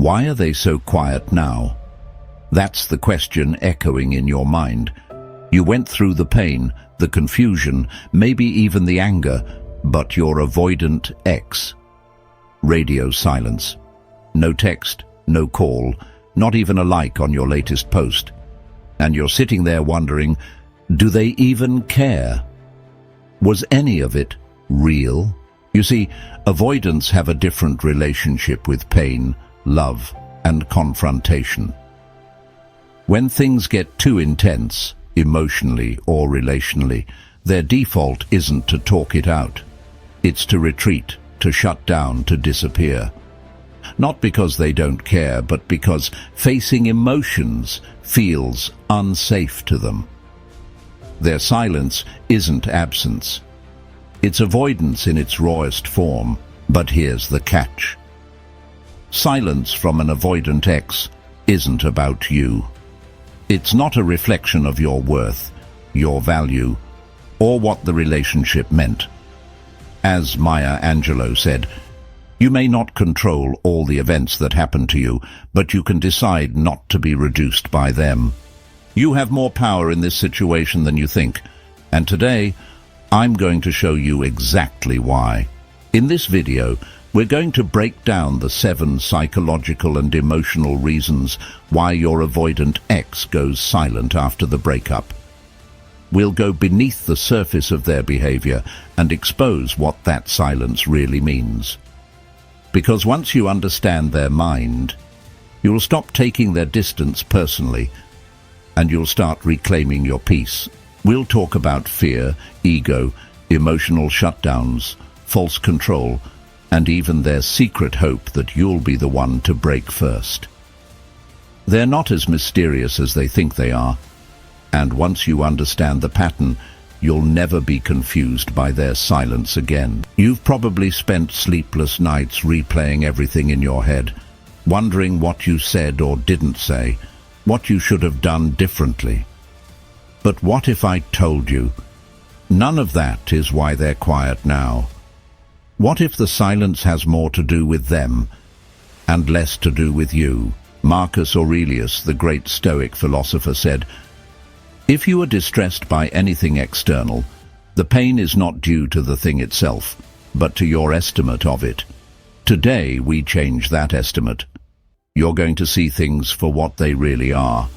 Why are they so quiet now? That's the question echoing in your mind. You went through the pain, the confusion, maybe even the anger, but your avoidant ex. Radio silence. No text, no call, not even a like on your latest post. And you're sitting there wondering, do they even care? Was any of it real? You see, avoidants have a different relationship with pain, love, and confrontation. When things get too intense, emotionally or relationally, their default isn't to talk it out. It's to retreat, to shut down, to disappear. Not because they don't care, but because facing emotions feels unsafe to them. Their silence isn't absence. It's avoidance in its rawest form, but here's the catch. Silence from an avoidant ex isn't about you. It's not a reflection of your worth, your value, or what the relationship meant. As Maya Angelou said, you may not control all the events that happen to you, but you can decide not to be reduced by them. You have more power in this situation than you think, and today, I'm going to show you exactly why. In this video, we're going to break down the 7 psychological and emotional reasons why your avoidant ex goes silent after the breakup. We'll go beneath the surface of their behavior and expose what that silence really means. Because once you understand their mind, you'll stop taking their distance personally, and you'll start reclaiming your peace. We'll talk about fear, ego, emotional shutdowns, false control, and even their secret hope that you'll be the one to break first. They're not as mysterious as they think they are, and once you understand the pattern, you'll never be confused by their silence again. You've probably spent sleepless nights replaying everything in your head, wondering what you said or didn't say, what you should have done differently. But what if I told you, none of that is why they're quiet now? What if the silence has more to do with them and less to do with you? Marcus Aurelius, the great Stoic philosopher, said, "If you are distressed by anything external, the pain is not due to the thing itself, but to your estimate of it. Today we change that estimate. You're going to see things for what they really are,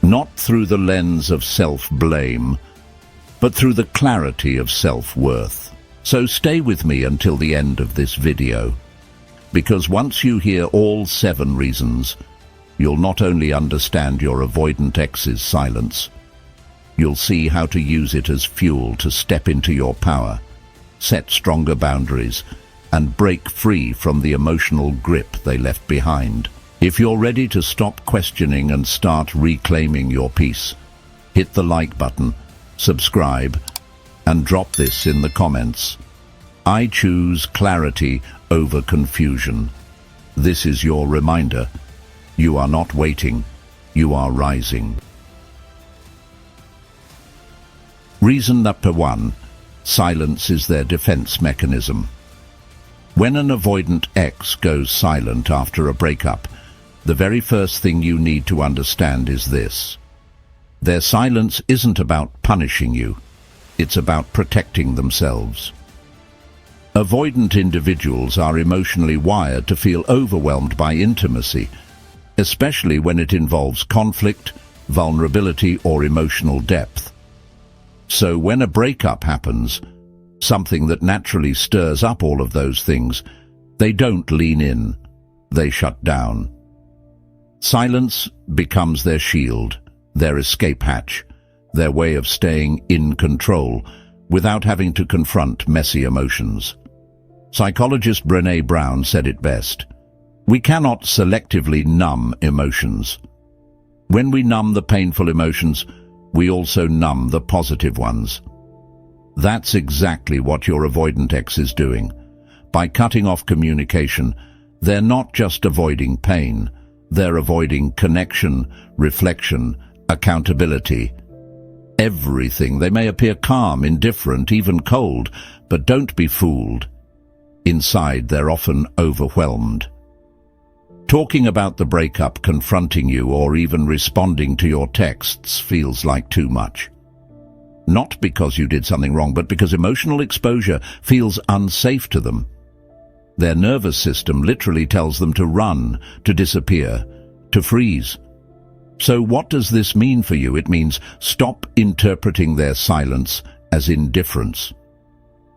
not through the lens of self-blame, but through the clarity of self-worth." So stay with me until the end of this video, because once you hear all 7 reasons, you'll not only understand your avoidant ex's silence, you'll see how to use it as fuel to step into your power, set stronger boundaries, and break free from the emotional grip they left behind. If you're ready to stop questioning and start reclaiming your peace, hit the like button, subscribe, and drop this in the comments. I choose clarity over confusion. This is your reminder. You are not waiting, you are rising. Reason number 1, silence is their defense mechanism. When an avoidant ex goes silent after a breakup, the very first thing you need to understand is this. Their silence isn't about punishing you. It's about protecting themselves. Avoidant individuals are emotionally wired to feel overwhelmed by intimacy, especially when it involves conflict, vulnerability, or emotional depth. So when a breakup happens, something that naturally stirs up all of those things, they don't lean in, they shut down. Silence becomes their shield, their escape hatch, their way of staying in control without having to confront messy emotions. Psychologist Brené Brown said it best. We cannot selectively numb emotions. When we numb the painful emotions, we also numb the positive ones. That's exactly what your avoidant ex is doing. By cutting off communication, they're not just avoiding pain, they're avoiding connection, reflection, accountability. Everything. They may appear calm, indifferent, even cold, but don't be fooled. Inside, they're often overwhelmed. Talking about the breakup, confronting you, or even responding to your texts feels like too much. Not because you did something wrong, but because emotional exposure feels unsafe to them. Their nervous system literally tells them to run, to disappear, to freeze. So what does this mean for you? It means stop interpreting their silence as indifference.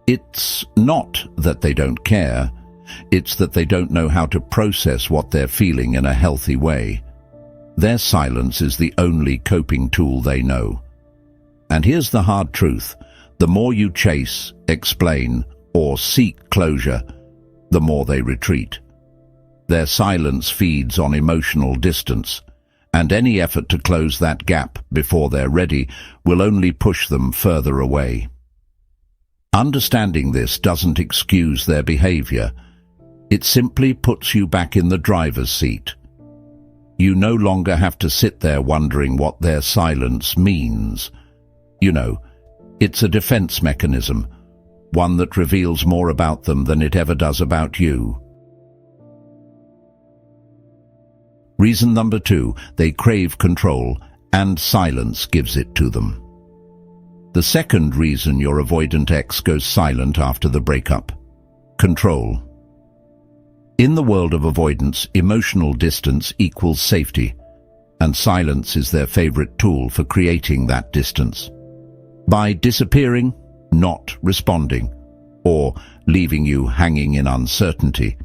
It's not that they don't care. It's that they don't know how to process what they're feeling in a healthy way. Their silence is the only coping tool they know. And here's the hard truth. The more you chase, explain, or seek closure, the more they retreat. Their silence feeds on emotional distance, and any effort to close that gap before they're ready will only push them further away. Understanding this doesn't excuse their behavior. It simply puts you back in the driver's seat. You no longer have to sit there wondering what their silence means. You know, it's a defense mechanism, one that reveals more about them than it ever does about you. Reason number 2, they crave control, and silence gives it to them. The second reason your avoidant ex goes silent after the breakup: control. In the world of avoidance, emotional distance equals safety, and silence is their favorite tool for creating that distance. By disappearing, not responding, or leaving you hanging in uncertainty,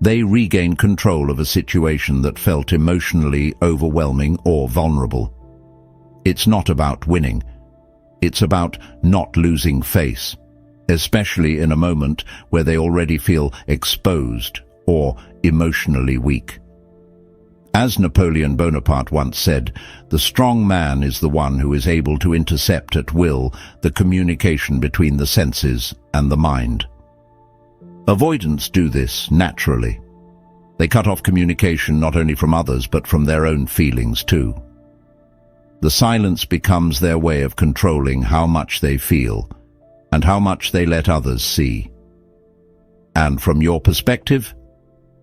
they regain control of a situation that felt emotionally overwhelming or vulnerable. It's not about winning. It's about not losing face, especially in a moment where they already feel exposed or emotionally weak. As Napoleon Bonaparte once said, the strong man is the one who is able to intercept at will the communication between the senses and the mind. Avoidants do this naturally. They cut off communication not only from others but from their own feelings too. The silence becomes their way of controlling how much they feel and how much they let others see. And from your perspective,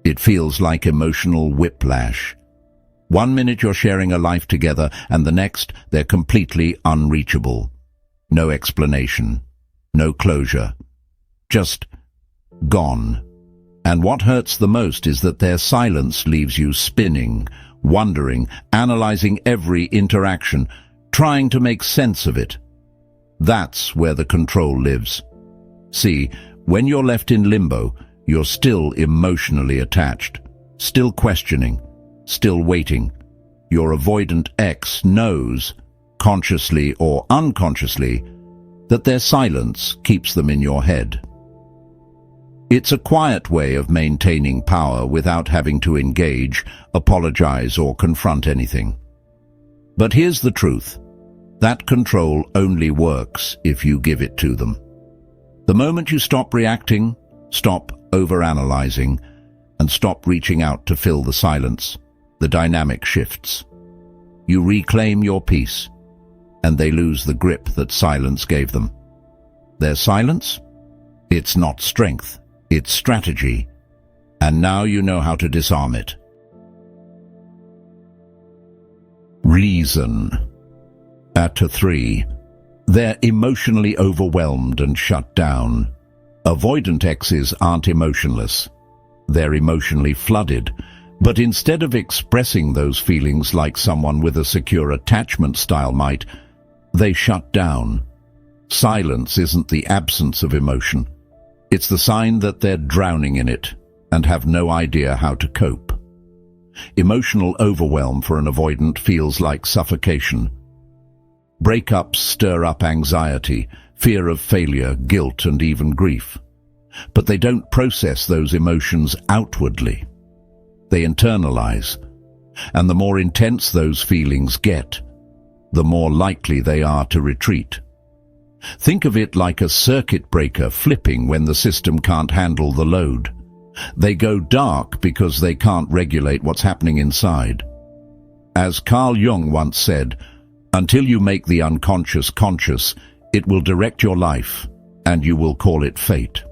it feels like emotional whiplash. One minute you're sharing a life together, and the next they're completely unreachable. No explanation, no closure, just gone. And what hurts the most is that their silence leaves you spinning, wondering, analyzing every interaction, trying to make sense of it. That's where the control lives. See, when you're left in limbo, you're still emotionally attached, still questioning, still waiting. Your avoidant ex knows, consciously or unconsciously, that their silence keeps them in your head. It's a quiet way of maintaining power without having to engage, apologize, or confront anything. But here's the truth. That control only works if you give it to them. The moment you stop reacting, stop overanalyzing, and stop reaching out to fill the silence, the dynamic shifts. You reclaim your peace, and they lose the grip that silence gave them. Their silence? It's not strength, it's strategy, and now you know how to disarm it. Reason. At 3, they're emotionally overwhelmed and shut down. Avoidant exes aren't emotionless. They're emotionally flooded, but instead of expressing those feelings like someone with a secure attachment style might, they shut down. Silence isn't the absence of emotion. It's the sign that they're drowning in it and have no idea how to cope. Emotional overwhelm for an avoidant feels like suffocation. Breakups stir up anxiety, fear of failure, guilt, and even grief. But they don't process those emotions outwardly. They internalize. And the more intense those feelings get, the more likely they are to retreat. Think of it like a circuit breaker flipping when the system can't handle the load. They go dark because they can't regulate what's happening inside. As Carl Jung once said, until you make the unconscious conscious, it will direct your life, and you will call it fate.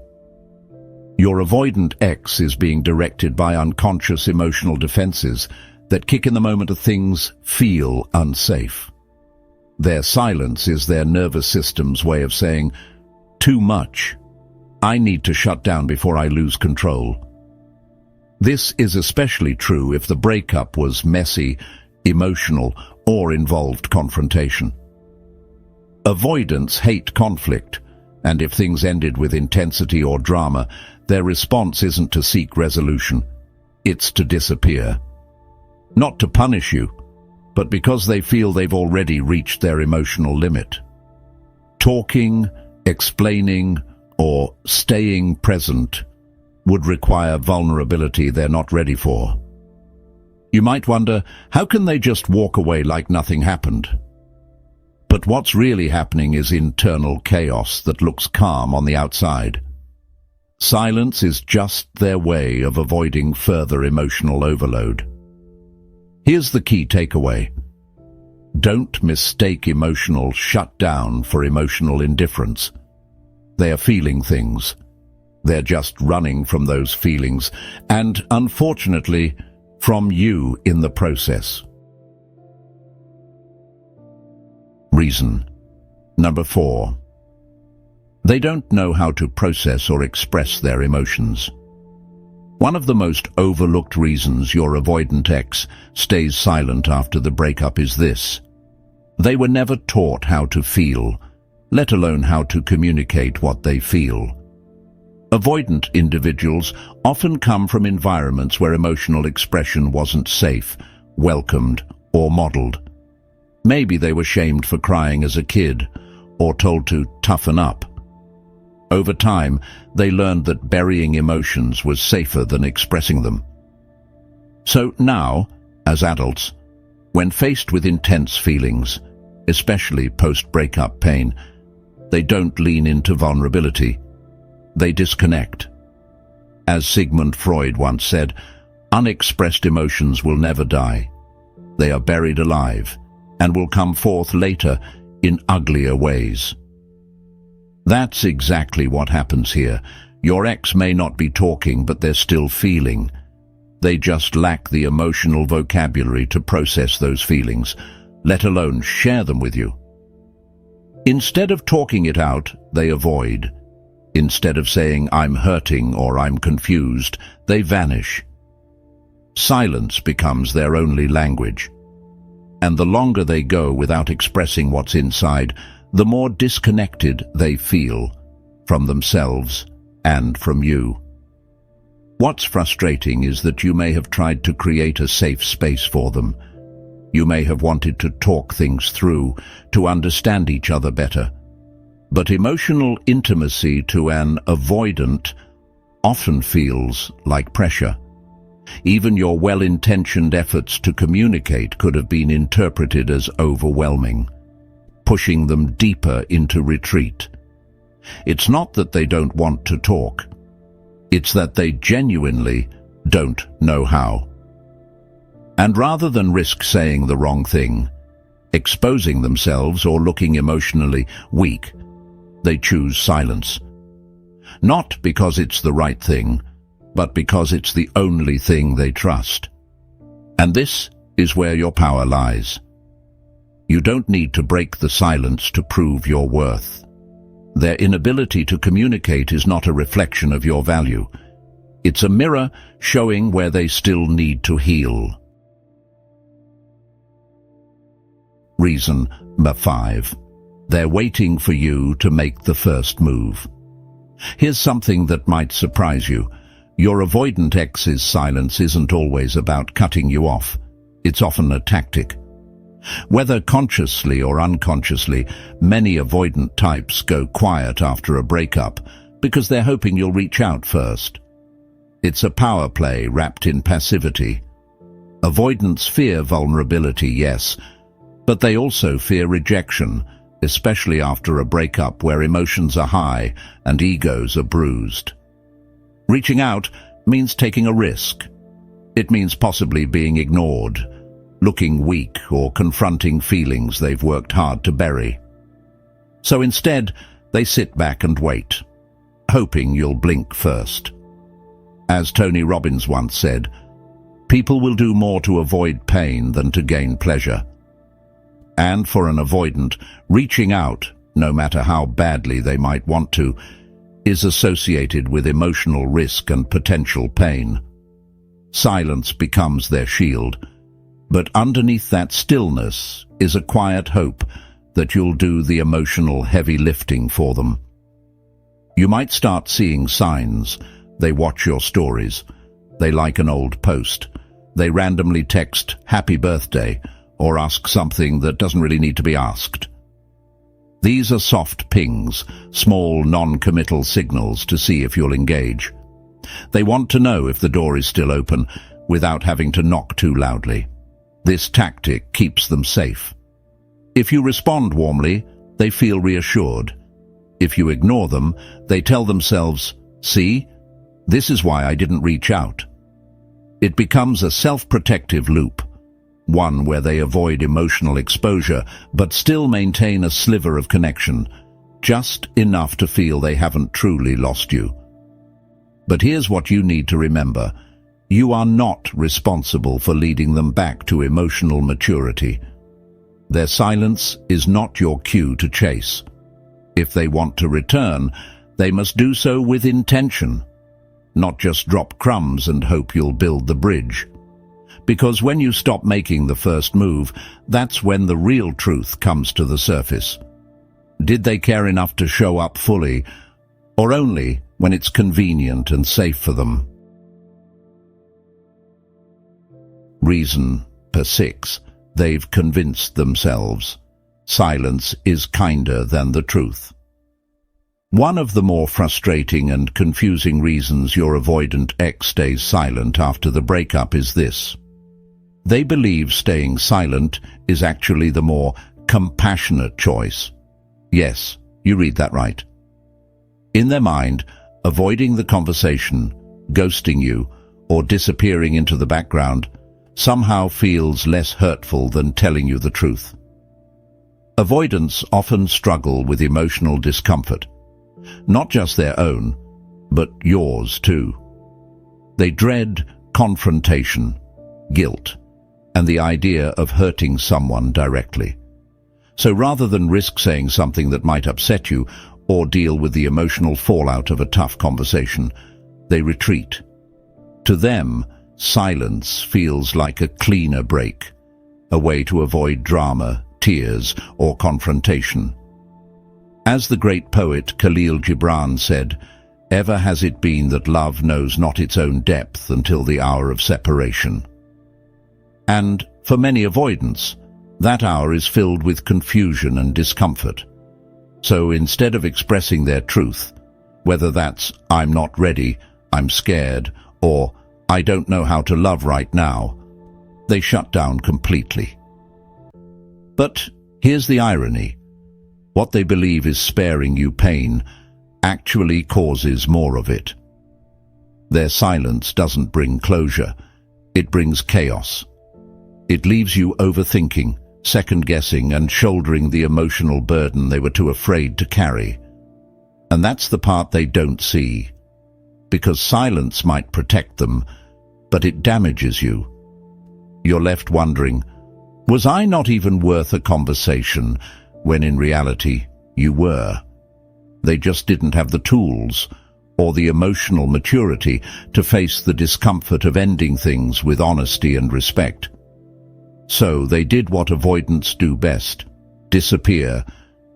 Your avoidant X is being directed by unconscious emotional defenses that kick in the moment things feel unsafe. Their silence is their nervous system's way of saying, "Too much. I need to shut down before I lose control." This is especially true if the breakup was messy, emotional, or involved confrontation. Avoidants hate conflict, and if things ended with intensity or drama, their response isn't to seek resolution. It's to disappear. Not to punish you, but because they feel they've already reached their emotional limit. Talking, explaining, or staying present would require vulnerability they're not ready for. You might wonder, how can they just walk away like nothing happened? But what's really happening is internal chaos that looks calm on the outside. Silence is just their way of avoiding further emotional overload. Here's the key takeaway. Don't mistake emotional shutdown for emotional indifference. They are feeling things. They're just running from those feelings, and, unfortunately, from you in the process. Reason. Number 4. They don't know how to process or express their emotions. One of the most overlooked reasons your avoidant X stays silent after the breakup is this. They were never taught how to feel, let alone how to communicate what they feel. Avoidant individuals often come from environments where emotional expression wasn't safe, welcomed, or modeled. Maybe they were shamed for crying as a kid, or told to toughen up. Over time, they learned that burying emotions was safer than expressing them. So now, as adults, when faced with intense feelings, especially post-breakup pain, they don't lean into vulnerability. They disconnect. As Sigmund Freud once said, unexpressed emotions will never die. They are buried alive and will come forth later in uglier ways. That's exactly what happens here. Your ex may not be talking, but they're still feeling. They just lack the emotional vocabulary to process those feelings, let alone share them with you. Instead of talking it out, they avoid. Instead of saying, "I'm hurting" or "I'm confused," they vanish. Silence becomes their only language. And the longer they go without expressing what's inside, the more disconnected they feel from themselves and from you. What's frustrating is that you may have tried to create a safe space for them. You may have wanted to talk things through, to understand each other better. But emotional intimacy to an avoidant often feels like pressure. Even your well-intentioned efforts to communicate could have been interpreted as overwhelming, pushing them deeper into retreat. It's not that they don't want to talk. It's that they genuinely don't know how. And rather than risk saying the wrong thing, exposing themselves, or looking emotionally weak, they choose silence. Not because it's the right thing, but because it's the only thing they trust. And this is where your power lies. You don't need to break the silence to prove your worth. Their inability to communicate is not a reflection of your value. It's a mirror showing where they still need to heal. Reason number 5. They're waiting for you to make the first move. Here's something that might surprise you. Your avoidant ex's silence isn't always about cutting you off. It's often a tactic. Whether consciously or unconsciously, many avoidant types go quiet after a breakup because they're hoping you'll reach out first. It's a power play wrapped in passivity. Avoidants fear vulnerability, yes, but they also fear rejection, especially after a breakup where emotions are high and egos are bruised. Reaching out means taking a risk. It means possibly being ignored, looking weak, or confronting feelings they've worked hard to bury. So instead, they sit back and wait, hoping you'll blink first. As Tony Robbins once said, people will do more to avoid pain than to gain pleasure. And for an avoidant, reaching out, no matter how badly they might want to, is associated with emotional risk and potential pain. Silence becomes their shield, but underneath that stillness is a quiet hope that you'll do the emotional heavy lifting for them. You might start seeing signs. They watch your stories. They like an old post. They randomly text "Happy birthday" or ask something that doesn't really need to be asked. These are soft pings, small non-committal signals to see if you'll engage. They want to know if the door is still open without having to knock too loudly. This tactic keeps them safe. If you respond warmly, they feel reassured. If you ignore them, they tell themselves, "See, this is why I didn't reach out." It becomes a self-protective loop, one where they avoid emotional exposure but still maintain a sliver of connection, just enough to feel they haven't truly lost you. But here's what you need to remember. You are not responsible for leading them back to emotional maturity. Their silence is not your cue to chase. If they want to return, they must do so with intention, not just drop crumbs and hope you'll build the bridge. Because when you stop making the first move, that's when the real truth comes to the surface. Did they care enough to show up fully, or only when it's convenient and safe for them? Reason per 6. They've convinced themselves. Silence is kinder than the truth. One of the more frustrating and confusing reasons your avoidant ex stays silent after the breakup is this. They believe staying silent is actually the more compassionate choice. Yes, you read that right. In their mind, avoiding the conversation, ghosting you, or disappearing into the background somehow feels less hurtful than telling you the truth. Avoidants often struggle with emotional discomfort, not just their own, but yours too. They dread confrontation, guilt, and the idea of hurting someone directly. So rather than risk saying something that might upset you or deal with the emotional fallout of a tough conversation, they retreat. To them, silence feels like a cleaner break, a way to avoid drama, tears, or confrontation. As the great poet Khalil Gibran said, "Ever has it been that love knows not its own depth until the hour of separation." And for many avoidants, that hour is filled with confusion and discomfort. So instead of expressing their truth, whether that's "I'm not ready," "I'm scared," or "I don't know how to love right now," they shut down completely. But here's the irony. What they believe is sparing you pain actually causes more of it. Their silence doesn't bring closure. It brings chaos. It leaves you overthinking, second-guessing, and shouldering the emotional burden they were too afraid to carry. And that's the part they don't see. Because silence might protect them, but it damages you. You're left wondering, was I not even worth a conversation, when in reality you were? They just didn't have the tools or the emotional maturity to face the discomfort of ending things with honesty and respect. So they did what avoidants do best, disappear,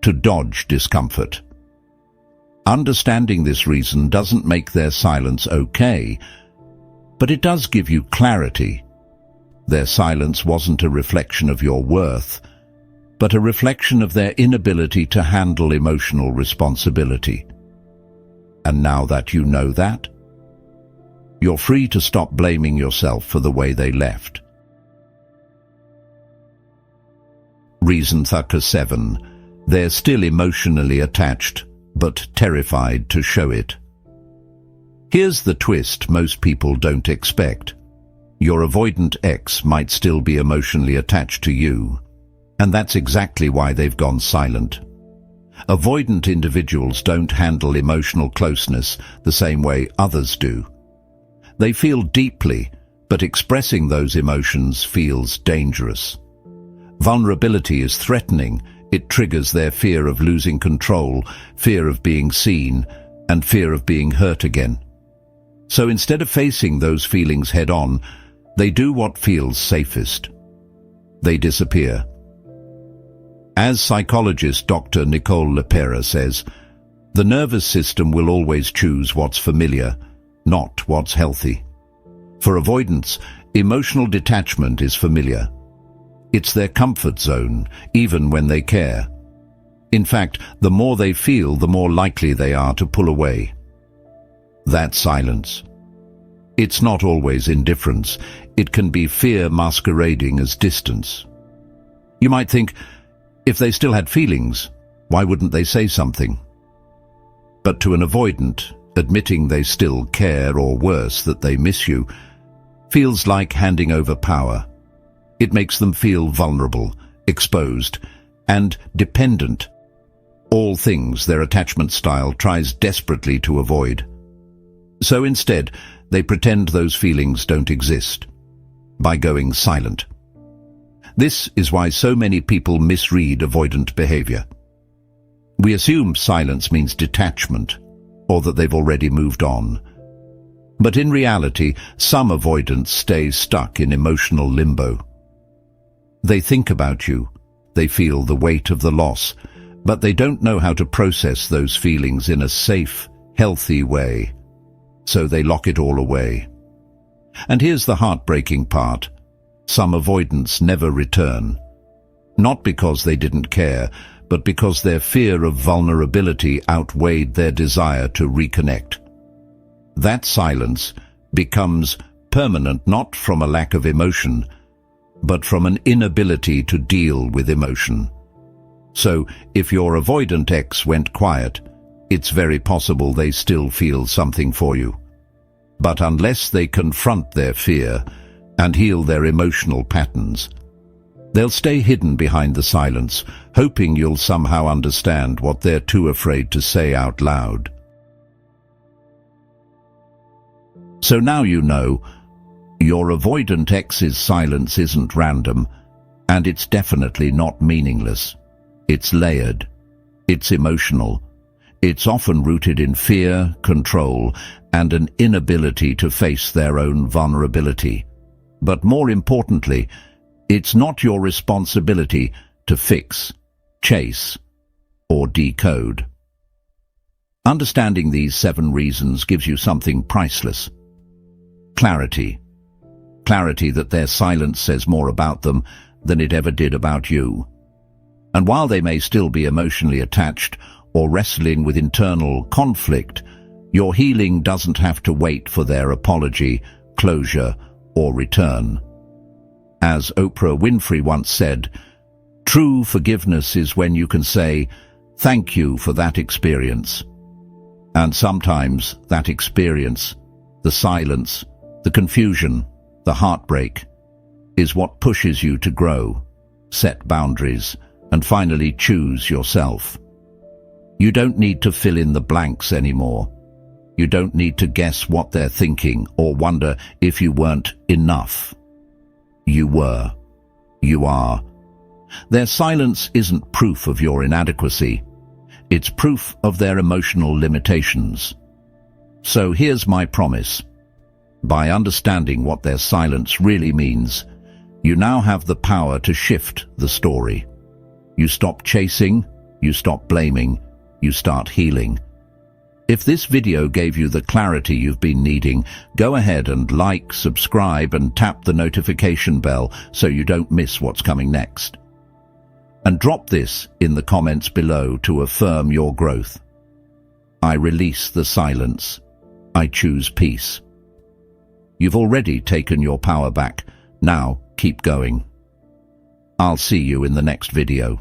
to dodge discomfort. Understanding this reason doesn't make their silence okay, but it does give you clarity. Their silence wasn't a reflection of your worth, but a reflection of their inability to handle emotional responsibility. And now that you know that, you're free to stop blaming yourself for the way they left. Reason Thacker 7. They're still emotionally attached, but terrified to show it. Here's the twist most people don't expect. Your avoidant ex might still be emotionally attached to you, and that's exactly why they've gone silent. Avoidant individuals don't handle emotional closeness the same way others do. They feel deeply, but expressing those emotions feels dangerous. Vulnerability is threatening. It triggers their fear of losing control, fear of being seen, and fear of being hurt again. So instead of facing those feelings head-on, they do what feels safest. They disappear. As psychologist Dr. Nicole Lepera says, the nervous system will always choose what's familiar, not what's healthy. For avoidants, emotional detachment is familiar. It's their comfort zone, even when they care. In fact, the more they feel, the more likely they are to pull away. That's silence. It's not always indifference. It can be fear masquerading as distance. You might think, if they still had feelings, why wouldn't they say something? But to an avoidant, admitting they still care, or worse, that they miss you, feels like handing over power. It makes them feel vulnerable, exposed, and dependent. All things their attachment style tries desperately to avoid. So instead, they pretend those feelings don't exist by going silent. This is why so many people misread avoidant behavior. We assume silence means detachment, or that they've already moved on. But in reality, some avoidants stay stuck in emotional limbo. They think about you, they feel the weight of the loss, but they don't know how to process those feelings in a safe, healthy way. So they lock it all away. And here's the heartbreaking part. Some avoidants never return. Not because they didn't care, but because their fear of vulnerability outweighed their desire to reconnect. That silence becomes permanent, not from a lack of emotion, but from an inability to deal with emotion. So, if your avoidant ex went quiet, it's very possible they still feel something for you. But unless they confront their fear and heal their emotional patterns, they'll stay hidden behind the silence, hoping you'll somehow understand what they're too afraid to say out loud. So now you know, your avoidant ex's silence isn't random, and it's definitely not meaningless. It's layered. It's emotional. It's often rooted in fear, control, and an inability to face their own vulnerability. But more importantly, it's not your responsibility to fix, chase, or decode. Understanding these 7 reasons gives you something priceless. Clarity. Clarity that their silence says more about them than it ever did about you. And while they may still be emotionally attached or wrestling with internal conflict, your healing doesn't have to wait for their apology, closure, or return. As Oprah Winfrey once said, true forgiveness is when you can say, "Thank you for that experience." And sometimes that experience, the silence, the confusion, the heartbreak, is what pushes you to grow, set boundaries, and finally choose yourself. You don't need to fill in the blanks anymore. You don't need to guess what they're thinking or wonder if you weren't enough. You were. You are. Their silence isn't proof of your inadequacy. It's proof of their emotional limitations. So here's my promise. By understanding what their silence really means, you now have the power to shift the story. You stop chasing, you stop blaming, you start healing. If this video gave you the clarity you've been needing, go ahead and like, subscribe, and tap the notification bell so you don't miss what's coming next. And drop this in the comments below to affirm your growth. I release the silence. I choose peace. You've already taken your power back. Now keep going. I'll see you in the next video.